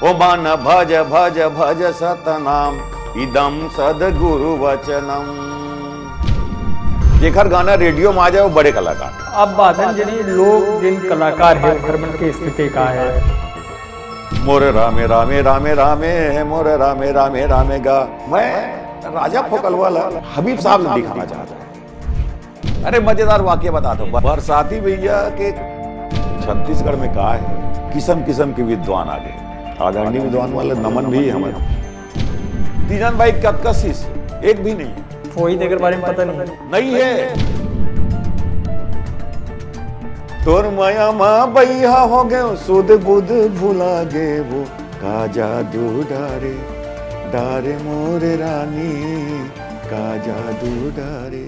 ओ मन भज भज भज सतनाम इदम सदगुरु वचनम। जेकर गाना रेडियो में आ जाए वो बड़े कलाकार। अब बात है जिन्हें लोग जिन कलाकार है हर मन की स्थिति का है। मोरे रामे रामे रामे रामे मोरे रामे रामे रामे गा। मैं राजा फोकल वाला हबीब साहब ने दिखाना चाहता हूं। अरे मजेदार वाक्य बताता हूँ। बरसाती भैया के छत्तीसगढ़ में कहा है किस्म किस्म के विद्वान आ गए। आदरणीय विद्वान वाले नमन भी हमारे तीजन भाई कसीस एक भी नहीं। वही देकर बारे में पता नहीं है। तोर माया माँ बैहा हो गए सुध बुध भुला गे वो का जादू डारे डारे मोरे रानी का जादू डारे।